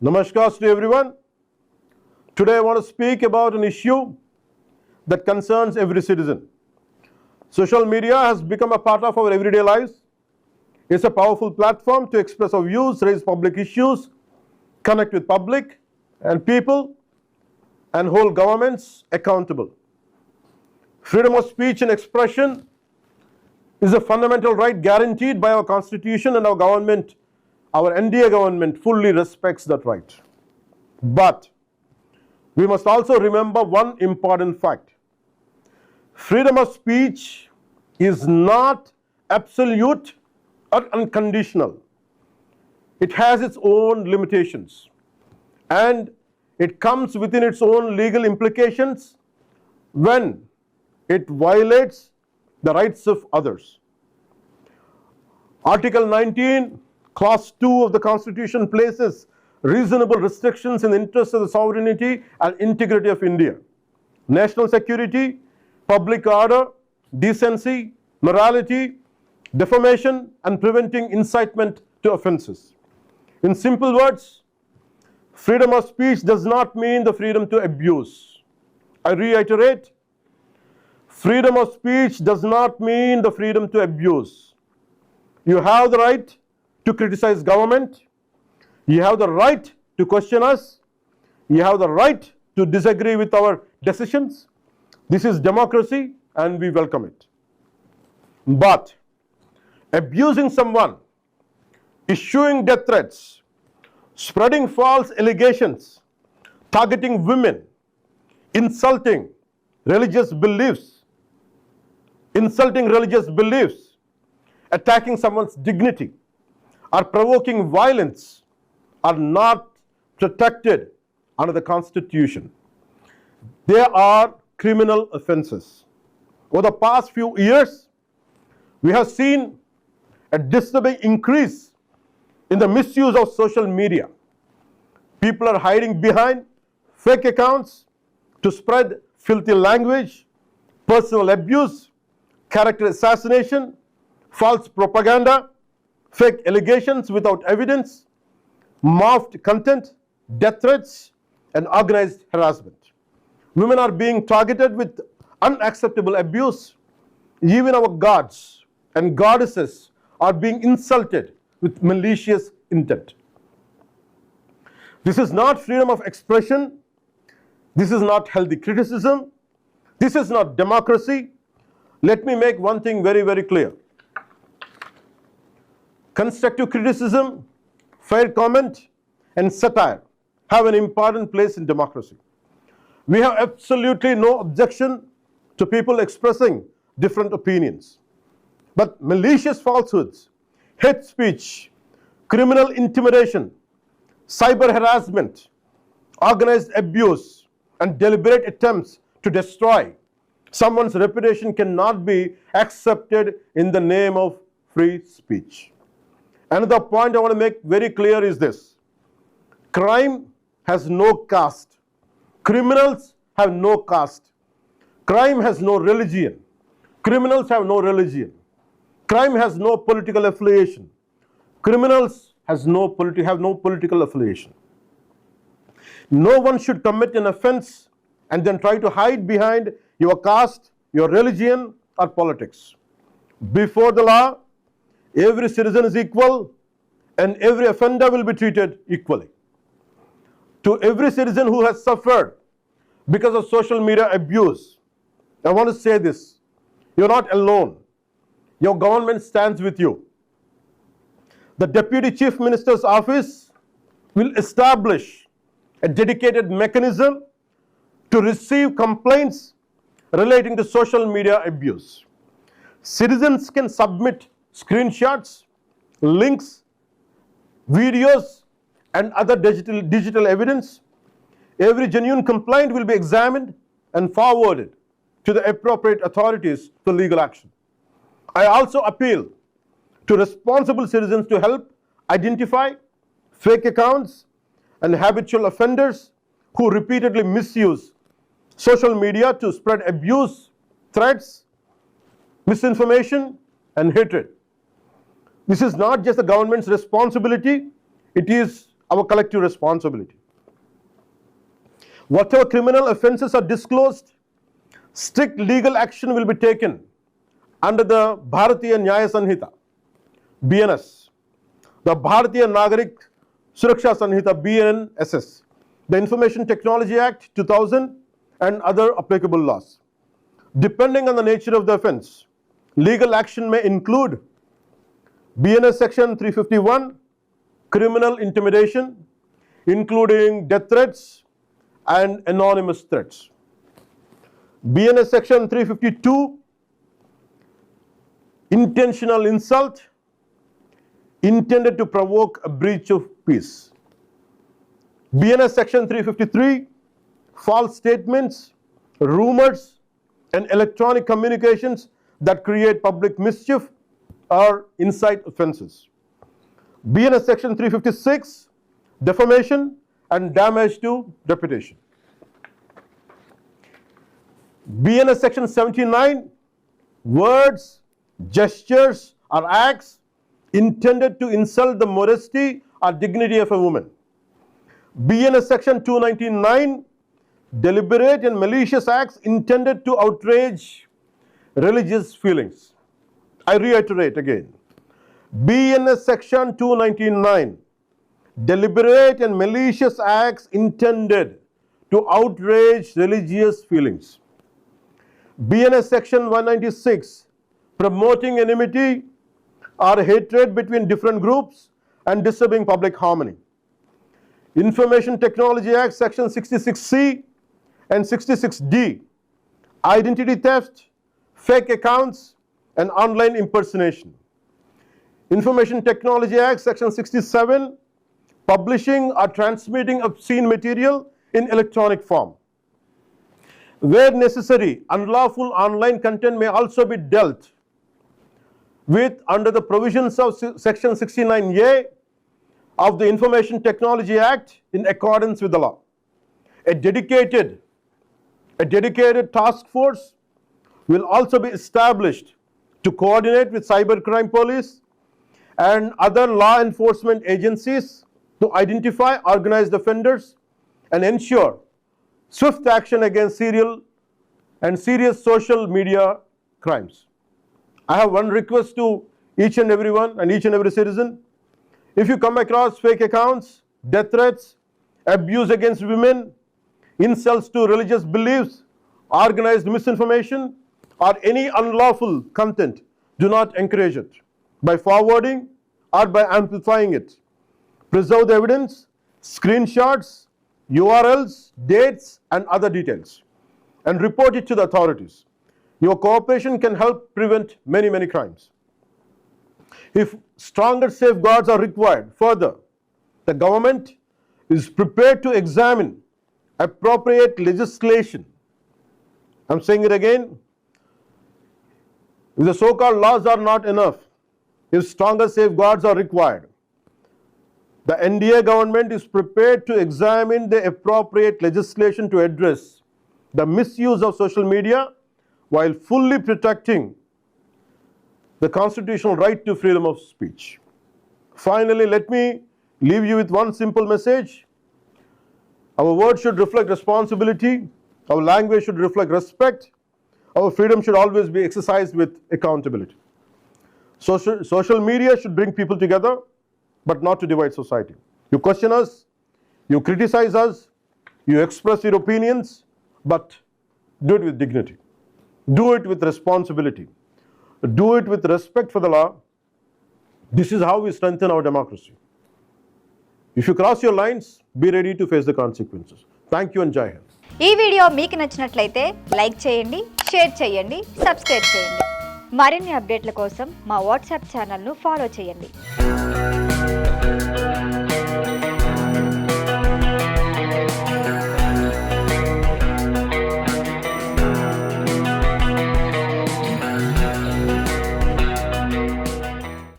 Namaskar to everyone. Today I want to speak about an issue that concerns every citizen. Social media has become a part of our everyday lives. It's a powerful platform to express our views, raise public issues, connect with public and people, and hold governments accountable. Freedom of speech and expression is a fundamental right guaranteed by our Constitution, and our government, our NDA government, fully respects that right. But we must also remember one important fact. Freedom of speech is not absolute or unconditional. It has its own limitations, and it comes within its own legal implications when it violates the rights of others. Article 19, Clause 2 of the Constitution places reasonable restrictions in the interest of the sovereignty and integrity of India, national security, public order, decency, morality, defamation, and preventing incitement to offences. In simple words, freedom of speech does not mean the freedom to abuse. I reiterate, freedom of speech does not mean the freedom to abuse. You have the right to criticize government. You have the right to question us. You have the right to disagree with our decisions. This is democracy and we welcome it. But abusing someone, issuing death threats, spreading false allegations, targeting women, insulting religious beliefs, attacking someone's dignity, or provoking violence are not protected under the Constitution. They are criminal offences. Over the past few years, we have seen a disturbing increase in the misuse of social media. People are hiding behind fake accounts to spread filthy language, personal abuse, character assassination, false propaganda, fake allegations without evidence, morphed content, death threats, and organized harassment. Women are being targeted with unacceptable abuse. Even our gods and goddesses are being insulted with malicious intent. This is not freedom of expression. This is not healthy criticism. This is not democracy. Let me make one thing very, very clear. Constructive criticism, fair comment, and satire have an important place in democracy. We have absolutely no objection to people expressing different opinions. But malicious falsehoods, hate speech, criminal intimidation, cyber harassment, organized abuse, and deliberate attempts to destroy someone's reputation cannot be accepted in the name of free speech. Another point I want to make very clear is this. Crime has no caste. Criminals have no caste. Crime has no religion. Criminals have no religion. Crime has no political affiliation. Criminals have no political affiliation. No one should commit an offense and then try to hide behind your caste, your religion, or politics. Before the law, every citizen is equal and every offender will be treated equally. To every citizen who has suffered because of social media abuse, I want to say this. You're not alone. Your government stands with you. The Deputy Chief Minister's office will establish a dedicated mechanism to receive complaints relating to social media abuse. Citizens can submit screenshots, links, videos, and other digital evidence. Every genuine complaint will be examined and forwarded to the appropriate authorities for legal action. I also appeal to responsible citizens to help identify fake accounts and habitual offenders who repeatedly misuse social media to spread abuse, threats, misinformation, and hatred. This is not just the government's responsibility, it is our collective responsibility. Whatever criminal offences are disclosed, strict legal action will be taken under the Bharatiya Nyaya Sanhita, BNS, the Bharatiya Nagarik Suraksha Sanhita, BNSS, the Information Technology Act 2000 and other applicable laws. Depending on the nature of the offence, legal action may include BNS section 351, criminal intimidation, including death threats and anonymous threats. BNS section 352, intentional insult intended to provoke a breach of peace. BNS section 353, false statements, rumors, and electronic communications that create public mischief or incite offences. BNS section 356, defamation and damage to reputation. BNS section 79, words, gestures or acts intended to insult the modesty or dignity of a woman. BNS section 299, deliberate and malicious acts intended to outrage religious feelings. I reiterate again. BNS section 299, deliberate and malicious acts intended to outrage religious feelings. BNS section 196, promoting enmity or hatred between different groups and disturbing public harmony. Information Technology Act section 66C and 66D, identity theft, fake accounts, and online impersonation. Information Technology Act section 67, publishing or transmitting obscene material in electronic form. Where necessary, unlawful online content may also be dealt with under the provisions of section 69A of the Information Technology Act in accordance with the law. A dedicated task force will also be established to coordinate with cybercrime police and other law enforcement agencies to identify organized offenders and ensure swift action against serial and serious social media crimes. I have one request to each and everyone and each and every citizen. If you come across fake accounts, death threats, abuse against women, insults to religious beliefs, organized misinformation, or any unlawful content, do not encourage it by forwarding or by amplifying it. Preserve the evidence, screenshots, URLs, dates, and other details, and report it to the authorities. Your cooperation can help prevent many, many crimes. If stronger safeguards are required, further, the government is prepared to examine appropriate legislation. I'm saying it again. If the so-called laws are not enough, if stronger safeguards are required, the NDA government is prepared to examine the appropriate legislation to address the misuse of social media while fully protecting the constitutional right to freedom of speech. Finally, let me leave you with one simple message. Our words should reflect responsibility. Our language should reflect respect. Our freedom should always be exercised with accountability. Social media should bring people together, but not to divide society. You question us, you criticize us, you express your opinions, but do it with dignity. Do it with responsibility. Do it with respect for the law. This is how we strengthen our democracy. If you cross your lines, be ready to face the consequences. Thank you and Jai Hind. ఈ video మీకు నచ్చినట్లయితే like చేయండి, share చేయండి, subscribe చేయండి. మరిన్ని అప్డేట్ల కోసం మా WhatsApp ఛానల్ను ఫాలో చేయండి.